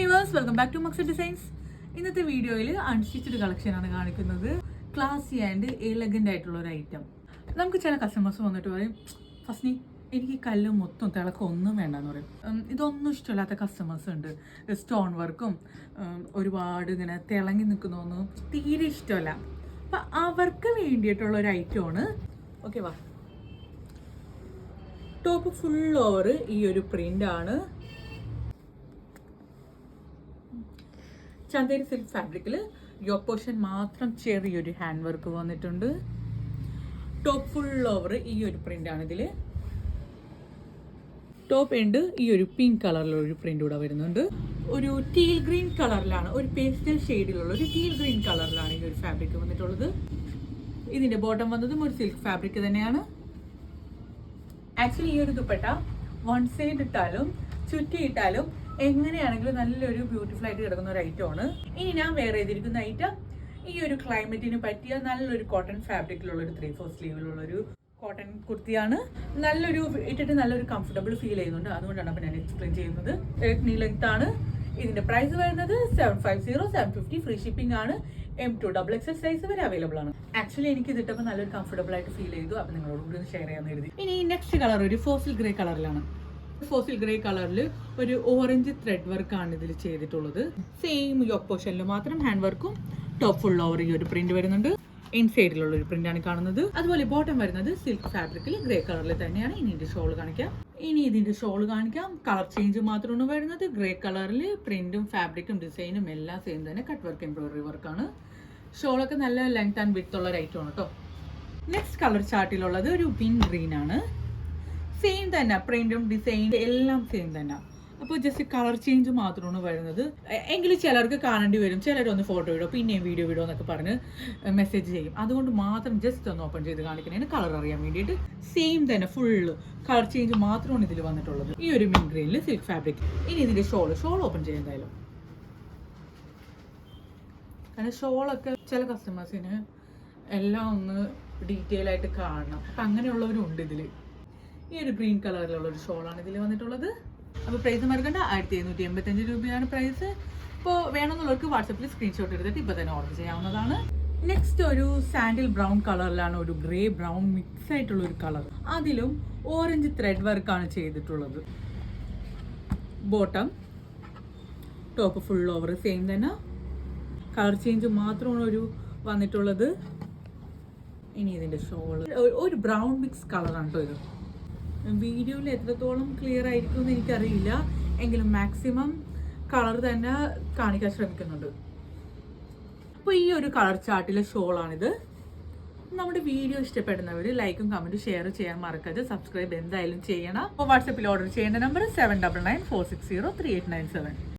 Viewers, welcome back to മക്സ designs. ഇന്നത്തെ വീഡിയോയിൽ അൺസ്റ്റിച്ച്ഡ് കളക്ഷനാണ് കാണിക്കുന്നത്. ക്ലാസി ആൻഡ് എലഗൻ്റ് ആയിട്ടുള്ള ഒരു ഐറ്റം. നമുക്ക് ചില കസ്റ്റമേഴ്സ് വന്നിട്ട് പറയും, ഫസ്നി എനിക്ക് കല്ല് മൊത്തം തിളക്കം ഒന്നും വേണ്ടെന്ന് പറയും. ഇതൊന്നും ഇഷ്ടമില്ലാത്ത കസ്റ്റമേഴ്സ് ഉണ്ട്. സ്റ്റോൺ വർക്കും ഒരുപാട് ഇങ്ങനെ തിളങ്ങി നിൽക്കുന്നൊന്നും തീരെ ഇഷ്ടമല്ല. അപ്പം അവർക്ക് വേണ്ടിയിട്ടുള്ള ഒരു ഐറ്റമാണ്. ഓക്കെ വാ, ടോപ്പ് ഫുൾ ഓവർ ഈ ഒരു പ്രിൻ്റാണ്. ചന്തേരി സിൽക്ക് ഫാബ്രിക്കിൽ യോക്ക് പോർഷൻ മാത്രം ചെറിയൊരു ഹാൻഡ് വർക്ക് വന്നിട്ടുണ്ട്. ടോപ്പ് ഫുൾ ഓവർ ഈ ഒരു പ്രിൻ്റാണ്. ഇതിൽ ടോപ്പ് എൻഡ് ഈ ഒരു പിങ്ക് കളറിലുള്ള ഒരു പ്രിൻ്റ് കൂടെ വരുന്നുണ്ട്. ഒരു ടീൽ ഗ്രീൻ കളറിലാണ്, ഒരു പേസ്റ്റൽ ഷെയ്ഡിലുള്ള ഒരു ടീൽ ഗ്രീൻ കളറിലാണ് ഈ ഒരു ഫാബ്രിക് വന്നിട്ടുള്ളത്. ഇതിൻ്റെ ബോട്ടം വന്നതും ഒരു സിൽക്ക് ഫാബ്രിക് തന്നെയാണ്. ആക്ച്വലി ഈ ഒരു ദുപ്പട്ട വൺ സൈഡ് ഇട്ടാലും ചുറ്റിയിട്ടാലും എങ്ങനെയാണെങ്കിലും നല്ലൊരു ബ്യൂട്ടിഫുൾ ആയിട്ട് കിടക്കുന്ന ഒരു ഐറ്റമാണ്. ഇനി ഞാൻ വേറെ ചെയ്തിരിക്കുന്ന ഐറ്റം ഈ ഒരു ക്ലൈമറ്റിന് പറ്റിയ നല്ലൊരു കോട്ടൺ ഫാബ്രിക്കിലുള്ള ഒരു 3/4 സ്ലീവിലുള്ളൊരു കോട്ടൺ കുർത്തിയാണ്. നല്ലൊരു ഇട്ടിട്ട് നല്ലൊരു കംഫർട്ടബിൾ ഫീൽ ചെയ്യുന്നുണ്ട്. അതുകൊണ്ടാണ് അപ്പോൾ ഞാൻ എക്സ്പ്ലെയിൻ ചെയ്യുന്നത്. നീ ലെങ്ത് ആണ്. ഇതിന്റെ പ്രൈസ് വരുന്നത് 750, 750 ഫ്രീ ഷിപ്പിംഗ് ആണ്. M2 XXL സൈസ് വരെ അവൈലബിൾ ആണ്. ആക്ച്വലി എനിക്ക് ഇതിട്ടപ്പോൾ നല്ലൊരു കംഫർട്ടബിൾ ആയിട്ട് ഫീൽ ചെയ്തു. അപ്പോൾ നിങ്ങളോട് കൂടി ഷെയർ ചെയ്യാൻ കരുതി. ഇനി നെക്സ്റ്റ് കളർ ഒരു ഫോസിൽ ഗ്രേ കളറിലാണ്. ഫോസിൽ ഗ്രേ കളറിൽ ഒരു ഓറഞ്ച് ത്രെഡ് വർക്കാണ് ഇതിൽ ചെയ്തിട്ടുള്ളത്. സെയിം യോക്ക് പോർഷനിൽ മാത്രം ഹാൻഡ് വർക്കും ടോപ്പ് ഫുൾ ഓവർ ഈ ഒരു പ്രിന്റ് വരുന്നുണ്ട്. ഇൻസൈഡിലുള്ള ഒരു പ്രിന്റാണ് കാണുന്നത്. അതുപോലെ ബോട്ടം വരുന്നത് സിൽക്ക് ഫാബ്രിക്കിൽ ഗ്രേ കളറിൽ തന്നെയാണ്. ഇനി ഇതിന്റെ ഷോൾ കാണിക്കാം. കളർ ചേഞ്ച് മാത്രമാണ് വരുന്നത്. ഗ്രേ കളറിൽ പ്രിന്റും ഫാബ്രിക്കും ഡിസൈനും എല്ലാം സെയിം തന്നെ. കട്ട് വർക്ക് എംബ്രോയിഡറി വർക്കാണ്. ഷോളൊക്കെ നല്ല ലെങ്ത് ആൻഡ് വിഡ്ത്ത് ഉള്ള ഒരു ഐറ്റം ആണ് കേട്ടോ. നെക്സ്റ്റ് കളർ ചാർട്ടിലുള്ളത് ഒരു വിൻ ഗ്രീൻ ആണ്. സെയിം തന്നെ, പ്രിന്റും ഡിസൈനും എല്ലാം സെയിം തന്നെ. അപ്പോൾ ജസ്റ്റ് കളർ ചേഞ്ച് മാത്രമാണ് വരുന്നത്. എങ്കിലും ചിലർക്ക് കാണേണ്ടി വരും. ചിലരൊന്ന് ഫോട്ടോ ഇടോ പിന്നെയും വീഡിയോ ഇടോ എന്നൊക്കെ പറഞ്ഞ് മെസ്സേജ് ചെയ്യും. അതുകൊണ്ട് മാത്രം ജസ്റ്റ് ഒന്ന് ഓപ്പൺ ചെയ്ത് കാണിക്കുന്നതിന് കളർ അറിയാൻ വേണ്ടിയിട്ട്. സെയിം തന്നെ ഫുള്ള് കളർ ചേഞ്ച് മാത്രമാണ് ഇതിൽ വന്നിട്ടുള്ളത്. ഈ ഒരു മിൻ ഗ്രീനിൽ സിൽക്ക് ഫാബ്രിക്. ഇനി ഇതിൻ്റെ ഷോൾ ഓപ്പൺ ചെയ്യാൻ എന്തായാലും. കാരണം ഷോളൊക്കെ ചില കസ്റ്റമേഴ്സിന് എല്ലാം ഒന്ന് ഡീറ്റെയിൽ ആയിട്ട് കാണണം. അപ്പം അങ്ങനെയുള്ളവരും ഉണ്ട് ഇതിൽ. ഈ ഒരു ഗ്രീൻ കളറിലുള്ള ഒരു ഷോളാണ് ഇതിൽ വന്നിട്ടുള്ളത്. അപ്പോൾ പ്രൈസ് മറക്കണ്ട, 1785 രൂപയാണ് പ്രൈസ്. ഇപ്പോൾ വേണമെന്നുള്ളവർക്ക് വാട്സപ്പിൽ സ്ക്രീൻഷോട്ട് എടുത്തിട്ട് ഇപ്പോൾ തന്നെ ഓർഡർ ചെയ്യാവുന്നതാണ്. നെക്സ്റ്റ് ഒരു സാൻഡിൽ ബ്രൗൺ കളറിലാണ്, ഒരു ഗ്രേ ബ്രൗൺ മിക്സ് ആയിട്ടുള്ള ഒരു കളർ. അതിലും ഓറഞ്ച് ത്രെഡ് വർക്കാണ് ചെയ്തിട്ടുള്ളത്. Bottom top full over same തന്നെ. കളർ ചേഞ്ച് മാത്രമാണ് ഒരു വന്നിട്ടുള്ളത്. ഇനി ഇതിൻ്റെ ഷോൾ ഒരു ബ്രൗൺ മിക്സ് കളറാണ് കേട്ടോ ഇത്. വീഡിയോയിൽ എത്രത്തോളം ക്ലിയർ ആയിരിക്കും എന്ന് എനിക്കറിയില്ല, എങ്കിലും മാക്സിമം കളർ തന്നെ കാണിക്കാൻ ശ്രമിക്കുന്നുണ്ട്. അപ്പോൾ ഈ ഒരു കളർ ചാർട്ടിലെ ഷോളാണിത്. നമ്മുടെ വീഡിയോ ഇഷ്ടപ്പെടുന്നവർ ലൈക്കും കമൻറ്റും ഷെയർ ചെയ്യാൻ മറക്കരുത്. സബ്സ്ക്രൈബ് എന്തായാലും ചെയ്യണം. അപ്പോൾ വാട്സപ്പിൽ ഓർഡർ ചെയ്യേണ്ട നമ്പർ 7994603897.